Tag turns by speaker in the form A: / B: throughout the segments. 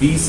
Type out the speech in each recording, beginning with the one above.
A: 20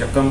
A: 1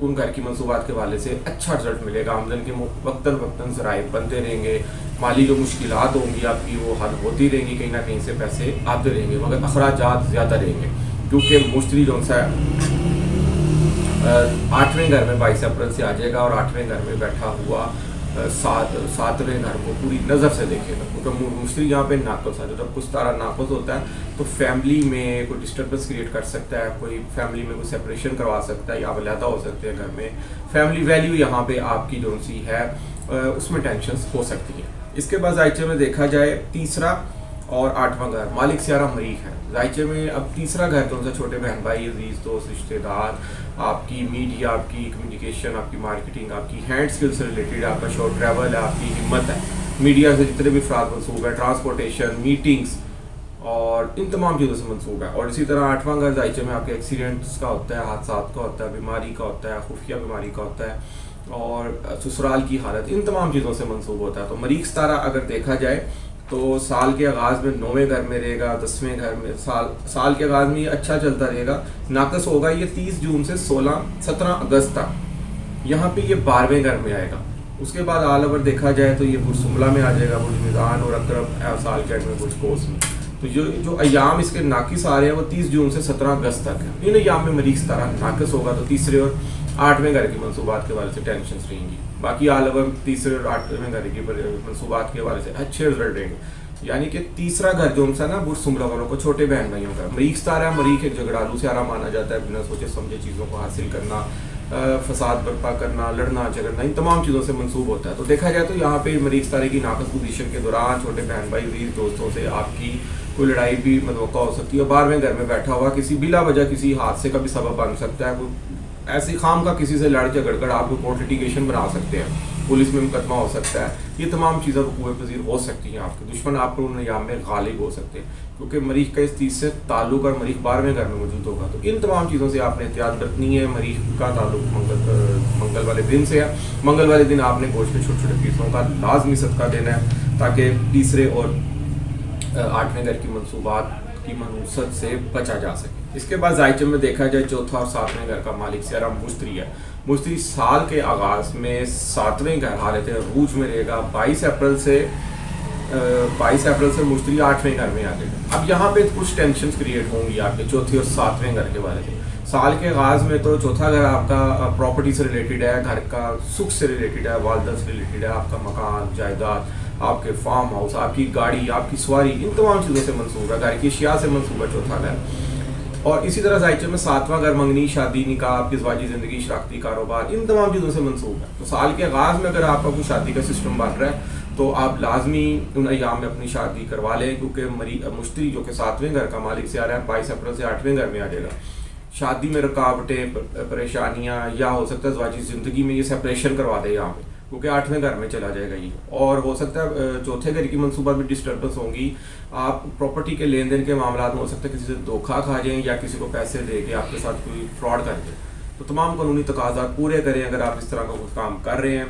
A: ان گھر کی منصوبات کے حوالے سے اچھا رزلٹ ملے گا. آمدن کے وقتاً فوقتاً ذرائع بنتے رہیں گے, مالی جو مشکلات ہوں گی آپ کی وہ حل ہوتی رہیں گی, کہیں نہ کہیں سے پیسے آتے رہیں گے, مگر اخراجات زیادہ رہیں گے کیونکہ مشتری جو سا 8ویں گھر میں 22 اپریل سے آ جائے گا اور 8ویں گھر میں بیٹھا ہوا 7ویں گھر کو پوری نظر سے دیکھے گا, کیونکہ مشتری یہاں پہ ناقص ہے. جب کچھ تارا ناقص ہوتا ہے تو فیملی میں کوئی ڈسٹربنس کریٹ کر سکتا ہے, کوئی فیملی میں کوئی سیپریشن کروا سکتا ہے یا علیحدہ ہو سکتے ہیں گھر میں. فیملی ویلیو یہاں پہ آپ کی جو سی ہے اس میں ٹینشنز ہو سکتی ہیں. اس کے بعد زائچے میں دیکھا جائے تیسرا اور 8واں گھر مالک سیارہ مریخ ہے. زائچے میں اب تیسرا گھر جو سا چھوٹے بہن بھائی, عزیز دوست, رشتے دار, آپ کی میڈیا, آپ کی کمیونیکیشن, آپ کی مارکیٹنگ, آپ کی ہینڈ اسکل سے ریلیٹڈ, آپ کا شارٹ ٹریول ہے, آپ کی ہمت ہے, میڈیا سے جتنے بھی افراد منسوب ہے, ٹرانسپورٹیشن, میٹنگس اور ان تمام چیزوں سے منسوب ہے. اور اسی طرح 8واں گھر زائچے میں آپ کے ایکسیڈنٹس کا ہوتا ہے, حادثات کا ہوتا ہے, بیماری کا ہوتا ہے, خفیہ بیماری کا ہوتا ہے اور سسرال کی حالت, ان تمام چیزوں سے منسوب ہوتا ہے. تو مریخ ستارہ اگر دیکھا جائے تو سال کے آغاز میں 9ویں گھر میں رہے گا, 10ویں گھر میں سال کے آغاز میں یہ اچھا چلتا رہے گا. ناقص ہوگا یہ 30 جون سے 17 اگست تک, یہاں پہ یہ 12ویں گھر میں آئے گا. اس کے بعد آل اوور دیکھا جائے تو یہ برج شملہ میں آ جائے گا, برج میزان اور عقرب سال کے میں برج قوس میں. تو جو ایام اس کے ناقص آ رہے ہیں وہ 30 جون سے 17 اگست تک ہے. ان ایام میں مریخ ستارہ ناقص ہوگا تو تیسرے اور 8ویں گھر کی منصوبات کے حوالے سے ٹینشنز رہیں گی. باقی آل اوور تیسرے اور 8ویں گھر کی منصوبات کے حوالے سے اچھے رزلٹ رہیں گے. یعنی کہ تیسرا گھر جو سا نا برج شملہ والوں کو چھوٹے بہن بھائیوں کا مریخ ستارہ ہے. مریخ ایک جھگڑالو سیارہ مانا جاتا ہے, بنا سوچے سمجھے چیزوں کو حاصل کرنا, فساد برپا کرنا, لڑنا جھگڑنا, ان تمام چیزوں سے منسوب ہوتا ہے. تو دیکھا جائے تو یہاں پہ مریخ ستارے کی ناقص پوزیشن کے دوران چھوٹے بہن بھائی, عزیز دوستوں سے آپ کی کوئی لڑائی بھی متوقع ہو سکتی ہے. 12ویں گھر میں بیٹھا ہوا کسی بلا وجہ کسی حادثے کا بھی سبب بن سکتا ہے. کوئی ایسی خام کا کسی سے لڑ جھگڑ کر آپ کو کورٹ لٹیگیشن بنا سکتے ہیں, پولیس میں مقدمہ ہو سکتا ہے. یہ تمام چیزیں وقوع پذیر ہو سکتی ہیں. آپ کے دشمن آپ پر ان ایام میں غالب ہو سکتے ہیں کیونکہ مریخ کا اس چیز سے تعلق اور مریخ 12ویں گھر میں موجود ہوگا. تو ان تمام چیزوں سے آپ نے احتیاط برتنی ہے. مریخ کا تعلق منگل والے دن سے ہے. منگل والے دن آپ نے گوشت کے چھوٹے چھوٹے پیسوں کا لازمی صدقہ دینا ہے تاکہ تیسرے اور 8ویں گھر کی منصوبات کی منوست سے بچا جا سکے. اس کے بعد زائچے میں دیکھا جائے چوتھا اور 7ویں گھر کا مالک سیارہ مشتری ہے. مشتری سال کے آغاز میں 7ویں گھر حالت عروج میں رہے گا. 22 اپریل سے مشتری 8ویں گھر میں آ جائے گا. اب یہاں پہ کچھ ٹینشنز کریٹ ہوں گی آپ کے چوتھے اور 7ویں گھر کے بارے میں. سال کے آغاز میں تو چوتھا گھر آپ کا پراپرٹی سے ریلیٹڈ ہے, گھر کا سکھ سے ریلیٹڈ ہے, والدہ سے ریلیٹڈ ہے, آپ کا مکان, جائیداد, آپ کے فارم ہاؤس, آپ کی گاڑی, آپ کی سواری, ان تمام چیزوں سے منسوب ہے. گھر کی اشیاء سے منسوب ہے چوتھا گھر. اور اسی طرح زائچے میں 7واں گھر منگنی, شادی, نکاح, آپ کی ازواجی زندگی, شراکتی کاروبار, ان تمام چیزوں سے منسوب ہے. تو سال کے آغاز میں اگر آپ کا کوئی شادی کا سسٹم بن رہا ہے تو آپ لازمی ان ایام میں اپنی شادی کروا لیں کیونکہ مشتری جو کہ 7ویں گھر کا مالک سیارہ ہے 22 اپریل سے 8ویں گھر میں آ جائے گا. شادی میں رکاوٹیں, پریشانیاں, یا ہو سکتا ہے ازواجی زندگی میں یہ سیپریشن کروا دے یہاں پہ کیونکہ 8ویں گھر میں چلا جائے گا یہ. اور ہو سکتا ہے چوتھے گھر کی منصوبات میں ڈسٹربنس ہوں گی. آپ پراپرٹی کے لین دین کے معاملات میں ہو سکتا ہے کسی سے دھوکہ کھا جائیں یا کسی کو پیسے دے کے آپ کے ساتھ کوئی فراڈ کر دیں. تو تمام قانونی تقاضات پورے کریں اگر آپ اس طرح کا کچھ کام کر رہے ہیں.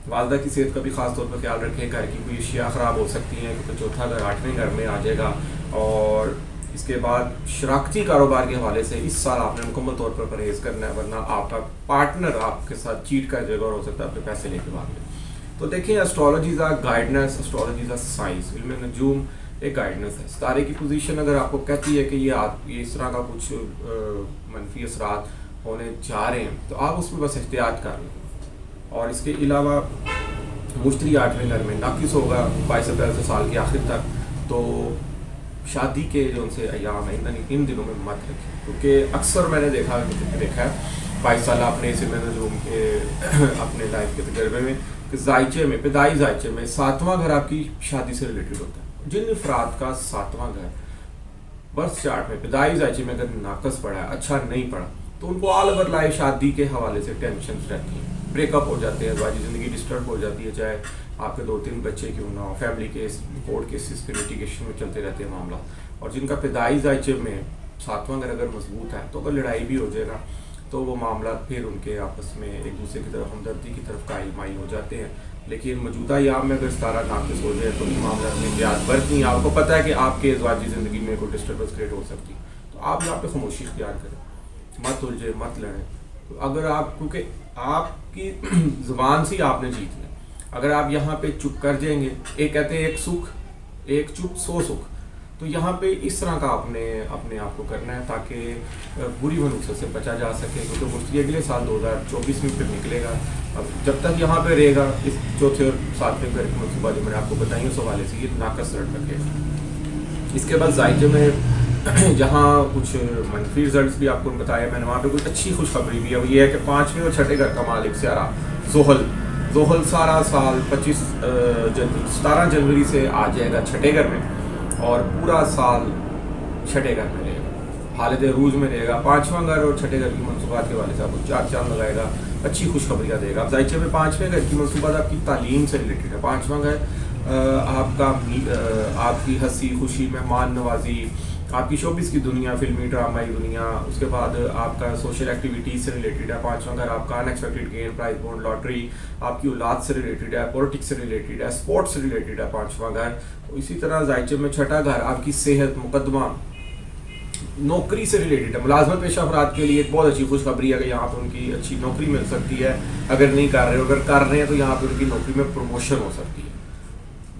A: والدہ کی صحت کا بھی خاص طور پر خیال رکھیں. گھر کی کوئی اشیاء خراب ہو سکتی ہیں کیونکہ چوتھا گھر 8ویں گھر میں آ جائے گا. اور اس کے بعد شراکتی کاروبار کے حوالے سے اس سال آپ نے مکمل طور پر پرہیز کرنا ہے ورنہ آپ کا پارٹنر آپ کے ساتھ چیٹ کر جائے گا اور ہو سکتا ہے آپ کے پیسے لے کے بھاگ جائے. تو دیکھیں اسٹرالوجی از گائیڈنس, اسٹرالوجی از سائنس. علم نجوم ایک گائیڈنس ہے. ستارے کی پوزیشن اگر آپ کو کہتی ہے کہ یہ اس طرح کا کچھ منفی اثرات ہونے جا رہے ہیں تو آپ اس میں بس احتیاط کر لیں. اور اس کے علاوہ مشتری 8ویں گھر میں ناقص ہوگا 22 اپریل سے سال کے آخر تک. تو شادی کے جو ان سے ایام ہیں ان دنوں میں مت رکھیں کیونکہ اکثر میں نے دیکھا ہے 22 سال اپنے اس علم نجوم کے اپنے لائف کے تجربے میں کہ زائچے میں, ابتدائی زائچے میں 7واں گھر آپ کی شادی سے ریلیٹڈ ہوتا ہے. جن افراد کا 7واں گھر برتھ چارٹ میں ابتدائی زائچے میں اگر ناقص پڑا ہے, اچھا نہیں پڑا, تو ان کو آل اوور لائف شادی کے حوالے سے ٹینشنز رہتی ہیں. بریک اپ ہو جاتے ہیں, ازواجی زندگی ڈسٹرب ہو جاتی ہے, چاہے آپ کے 2-3 بچے کیوں نہ ہو, فیملی کیس, کورٹ کیسز کے لیٹیگیشن میں چلتے رہتے ہیں معاملات. اور جن کا ابتدائی زائچے میں 7واں گھر اگر مضبوط ہے تو اگر لڑائی بھی ہو جائے نا تو وہ معاملات پھر ان کے آپس میں ایک دوسرے کی طرف ہمدردی کی طرف قائل مائل ہو جاتے ہیں. لیکن موجودہ ایام میں اگر ستارہ ناقص ہو جائے تو ان معاملات میں احتیاط برتنی. آپ کو پتہ ہے کہ آپ کے ازواجی زندگی میں کوئی ڈسٹربنس کریٹ ہو سکتی, تو آپ یہاں پہ خاموشی اختیار کریں, مت الجھے, مت لڑیں, اگر آپ کیونکہ آپ کی زبان سے ہی آپ نے جیتنا ہے. اگر آپ یہاں پہ چپ کر جائیں گے, ایک کہتے ہیں ایک سکھ ایک چپ 100 سکھ, تو یہاں پہ اس طرح کا آپ نے اپنے آپ کو کرنا ہے تاکہ بری منوسط سے بچا جا سکے, کیونکہ مفتی اگلے سال 2024 میں پھر نکلے گا. اب جب تک یہاں پہ رہے گا اس چوتھے اور ساتویں گھر کے منصوبہ جو میں نے آپ کو بتائی اس حوالے سے یہ ناقص رٹ رکھے گا. اس کے بعد ذائقے میں جہاں کچھ منفی رزلٹس بھی آپ کو بتایا میں نے, وہاں پہ کچھ اچھی خوشخبری بھی ہے. وہ یہ ہے کہ 5ویں اور 6ٹھے گھر کا مالک سیارہ زحل سارا سال 17 جنوری سے آ جائے گا 6ٹھے گھر میں, اور پورا سال 6ٹھے گھر میں رہے گا, حالت عروج میں رہے گا. 5واں گھر اور 6ٹھے گھر کی منصوبات کے والے سے آپ کو 4 چاند لگائے گا, اچھی خوشخبریاں دے گا. اب ذائقے میں 5ویں گھر کی منصوبات آپ کی تعلیم سے ریلیٹڈ ہے. 5واں گھر آپ کا آپ کی ہنسی خوشی مہمان نوازی, آپ کی شوبز کی دنیا, فلمی ڈرامائی دنیا, اس کے بعد آپ کا سوشل ایکٹیویٹیز سے ریلیٹڈ ہے. 5واں گھر آپ کا unexpected gain, prize bond, lottery, آپ کی اولاد سے ریلیٹڈ ہے, پولیٹکس سے ریلیٹڈ ہے, اسپورٹس سے ریلیٹڈ ہے 5واں گھر. اسی طرح ذائقے میں 6ٹھا گھر آپ کی صحت, مقدمہ, نوکری سے ریلیٹڈ ہے. ملازمت پیشہ افراد کے لیے ایک بہت اچھی خوشخبری ہے کہ یہاں پہ ان کی اچھی نوکری مل سکتی ہے. اگر نہیں کر رہے, اگر کر رہے ہیں تو یہاں پہ ان کی نوکری میں پروموشن ہو سکتی ہے.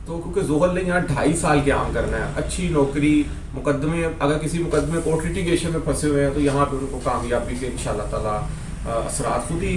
A: تو کیونکہ زحل نے یہاں 2.5 سال قیام کرنا ہے, اچھی نوکری, مقدمے, اگر کسی مقدمے کورٹ لٹیگیشن میں پھنسے ہوئے ہیں تو یہاں پہ ان کو کامیابی کے انشاءاللہ تعالیٰ اثرات خود ہی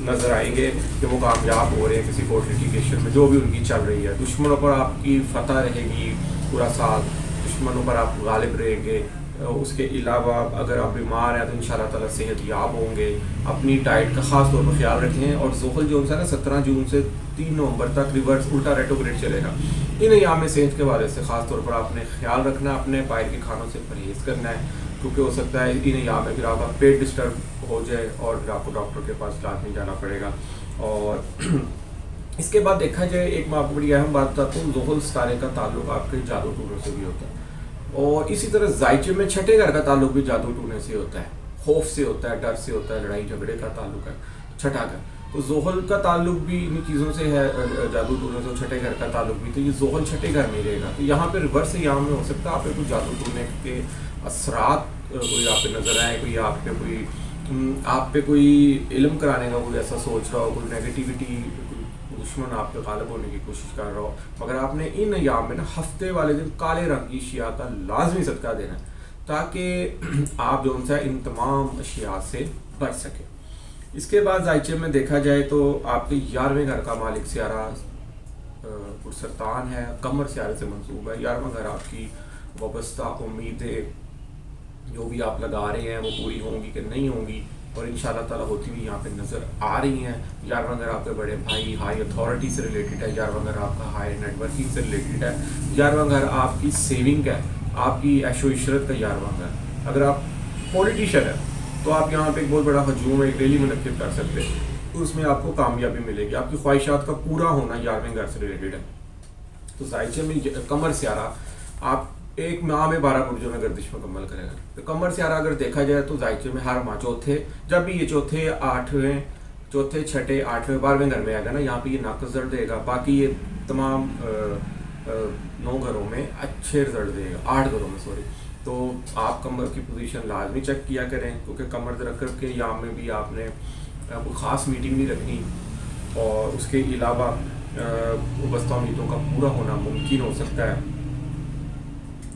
A: نظر آئیں گے کہ وہ کامیاب ہو رہے ہیں کسی کورٹ لٹیگیشن میں جو بھی ان کی چل رہی ہے. دشمنوں پر آپ کی فتح رہے گی پورا سال, دشمنوں پر آپ غالب رہیں گے. اس کے علاوہ اگر آپ بیمار ہیں تو انشاءاللہ تعالیٰ صحت یاب ہوں گے. اپنی ڈائٹ کا خاص طور پر خیال رکھیں. اور زحل جو ہے نا 17 جون سے 3 نومبر تک ریورس الٹا ریٹروگریڈ چلے گا. ان ایام میں صحت کے حوالے سے خاص طور پر آپ نے خیال رکھنا ہے, اپنے باہر کے کھانوں سے پرہیز کرنا ہے, کیونکہ ہو سکتا ہے ان ایام میں پھر آپ کا پیٹ ڈسٹرب ہو جائے اور پھر آپ کو ڈاکٹر کے پاس علاج نہیں جانا پڑے گا. اور اس کے بعد دیکھا جائے ایک میں آپ کو بڑی اہم بات بتاتا ہوں, زحل ستارے کا تعلق آپ کے جادو ٹونوں سے بھی ہوتا ہے, اور اسی طرح ذائقے میں 6ٹھے گھر کا تعلق بھی جادو ٹونے سے ہوتا ہے, خوف سے ہوتا ہے, ڈر سے ہوتا ہے, لڑائی جھگڑے کا تعلق ہے 6ٹھا گھر. تو زحل کا تعلق بھی ان چیزوں سے ہے, جادو ٹونے سے. 6ٹھے گھر کا تعلق بھی, تو یہ زحل 6ٹھے گھر میں رہے گا. تو یہاں پہ ریورس ایام میں ہو سکتا ہے آپ پہ کوئی جادو ٹونے کے اثرات کوئی آپ پہ نظر آئے, کوئی آپ پہ کوئی علم کرانے کا کوئی ایسا سوچ رہا ہو, کوئی نیگیٹیوٹی, دشمن آپ پہ غالب ہونے کی کوشش کر رہا ہو. مگر آپ نے ان ایام میں نا ہفتے والے دن کالے رنگ کی اشیاء کا لازمی صدقہ دینا ہے تاکہ آپ جو ان سے ان تمام اشیاء سے بچ سکیں. اس کے بعد ذائقے میں دیکھا جائے تو آپ کے 11ویں گھر کا مالک سیارہ پرسرطان ہے, قمر سیارے سے منسوب ہے. 11واں گھر آپ کی وابستہ امیدیں جو بھی آپ لگا رہے ہیں وہ پوری ہوں گی کہ نہیں ہوں گی, اور انشاءاللہ تعالیٰ ہوتی بھی یہاں پہ نظر آ رہی ہیں. 11واں گھر آپ کے بڑے بھائی, ہائی اتھارٹی سے ریلیٹڈ ہے. 11واں گھر آپ کا ہائی نیٹ ورکنگ سے ریلیٹڈ ہے. 11واں گھر آپ کی سیونگ ہے, آپ کی عیش و عشرت کا 11واں گھر. اگر آپ پولیٹیشین ہیں تو آپ یہاں پہ ایک بہت بڑا ہجوم, ایک ریلی منعقد کر سکتے ہیں, تو اس میں آپ کو کامیابی ملے گی. آپ کی خواہشات کا پورا ہونا 11ویں گھر سے ریلیٹڈ ہے. تو ذائقے میں قمر سیارہ آپ ایک ماہ میں 12 برجوں میں گردش مکمل کرے گا. تو قمر سیارہ اگر دیکھا جائے تو ذائقے میں ہر ماہ چوتھے, جب بھی یہ چوتھے, 6ٹھے, 8ویں, 12ویں گھر میں آئے گا نا, یہاں پہ یہ ناقص رزلٹ دے گا. باقی یہ تمام 9 گھروں میں اچھے رزلٹ دے گا, 8 گھروں میں سوری. تو آپ قمر کی پوزیشن لازمی چیک کیا کریں, کیونکہ قمر درکب کے ایام میں بھی آپ نے کوئی خاص میٹنگ نہیں رکھنی, اور اس کے علاوہ وابستہ امیدوں کا پورا ہونا ممکن ہو سکتا ہے.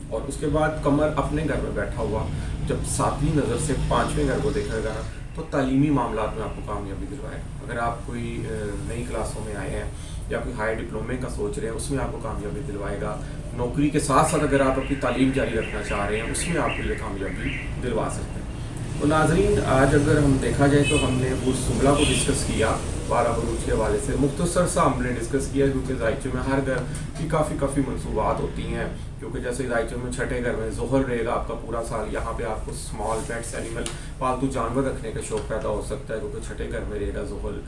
A: اور اس کے بعد قمر اپنے گھر میں بیٹھا ہوا جب 7ویں نظر سے 5ویں گھر کو دیکھا گا تو تعلیمی معاملات میں آپ کو کامیابی دلوائے. اگر آپ کوئی نئی کلاسوں میں آئے ہیں یا کوئی ہائی ڈپلومے کا سوچ رہے ہیں, اس میں آپ کو کامیابی دلوائے گا. نوکری کے ساتھ ساتھ اگر آپ اپنی تعلیم جاری رکھنا چاہ رہے ہیں, اس میں آپ کو یہ کامیابی دلوا سکتے ہیں. تو ناظرین, آج اگر ہم دیکھا جائے تو ہم نے برج سمبلا کو ڈسکس کیا 12 بروج کے حوالے سے. مختصر سا ہم نے ڈسکس کیا کیونکہ ذائقے میں ہر گھر کی کافی منصوبات ہوتی ہیں, کیونکہ جیسے ذائقے میں 6ٹھے گھر میں زحل رہے گا آپ کا پورا سال. یہاں پہ آپ کو اسمال پیٹس, اینیمل, پالتو جانور رکھنے کا شوق پیدا ہو سکتا ہے, کیونکہ 6ٹھے گھر میں رہے گا زحل.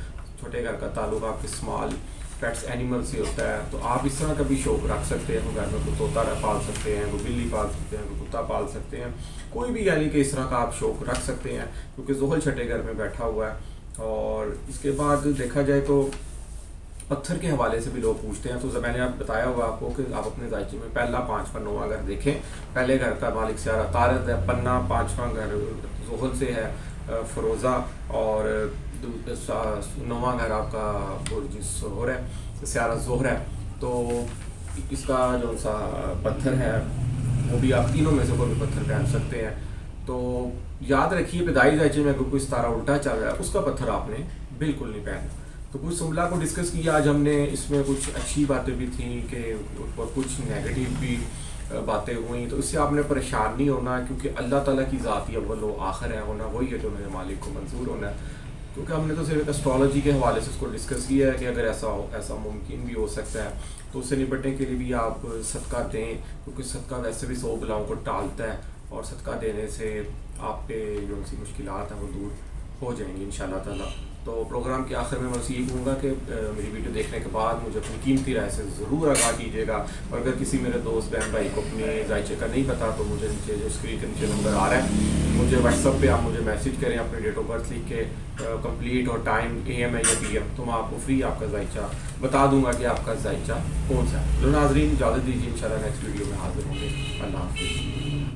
A: 6ٹھے گھر کا تعلق آپ کے اسمال پیٹس, اینیمل سے ہوتا ہے. تو آپ اس طرح کا بھی شوق رکھ سکتے ہیں. گھر میں کوئی طوطا پال سکتے ہیں, کوئی بلی پال سکتے ہیں, کوئی کتا پال سکتے ہیں, کوئی بھی یعنی کہ اس طرح کا آپ شوق رکھ سکتے ہیں, کیونکہ زحل 6ٹھے گھر میں بیٹھا ہوا ہے. اور اس کے بعد دیکھا جائے تو پتھر کے حوالے سے بھی لوگ پوچھتے ہیں. تو میں نے بتایا ہوگا آپ کو کہ آپ اپنے ذائقے میں پہلا, 5واں, 9واں گھر دیکھیں. پہلے گھر کا مالک سیارہ طارد ہے, پنا 5واں گھر زحل سے ہے, فروزہ، اور نواں گھر آپ کا برج زہر ہے، سیارہ زہر ہے. تو اس کا جو سا پتھر ہے وہ بھی آپ تینوں میں سے کوئی بھی پتھر پہن سکتے ہیں. تو یاد رکھیے پیدائش زائچے میں اگر کوئی ستارہ الٹا چل رہا ہے اس کا پتھر آپ نے بالکل نہیں پہننا. تو کچھ سنبلا کو ڈسکس کیا آج ہم نے، اس میں کچھ اچھی باتیں بھی تھیں کہ اور کچھ نیگیٹو بھی باتیں ہوئیں. تو اس سے آپ نے پریشان نہیں ہونا، کیونکہ اللہ تعالیٰ کی ذات ہی اول و آخر ہے، ہونا وہی ہے جو میرے مالک کو منظور ہونا ہے. کیونکہ ہم نے تو صرف اسٹرالوجی کے حوالے سے اس کو ڈسکس کیا ہے کہ اگر ایسا ممکن بھی ہو سکتا ہے تو اس سے نپٹنے کے لیے بھی آپ صدقہ دیں، کیونکہ صدقہ ویسے بھی 100 بلاؤں کو ٹالتا ہے، اور صدقہ دینے سے آپ پہ جو سی مشکلات ہیں وہ دور ہو جائیں گی انشاءاللہ تعالیٰ. تو پروگرام کے آخر میں میں یہ کہوں گا کہ میری ویڈیو دیکھنے کے بعد مجھے اپنی قیمتی رائے سے ضرور آگاہ کیجیے گا. اور اگر کسی میرے دوست بہن بھائی کو اپنے ذائچے کا نہیں پتا تو مجھے نیچے جو اسکرین کے نیچے نمبر آ رہا ہے مجھے واٹس ایپ پہ آپ مجھے میسج کریں اپنے ڈیٹ آف برتھ لکھ کے، کمپلیٹ اور ٹائم AM ہے یا PM، تو میں آپ کو فری آپ کا ذائچہ بتا دوں گا کہ آپ کا ذائچہ کون سا ہے. تو ناظرین اجازت دیجیے، انشاءاللہ نیکسٹ ویڈیو میں حاضر ہوں گے. اللہ حافظ.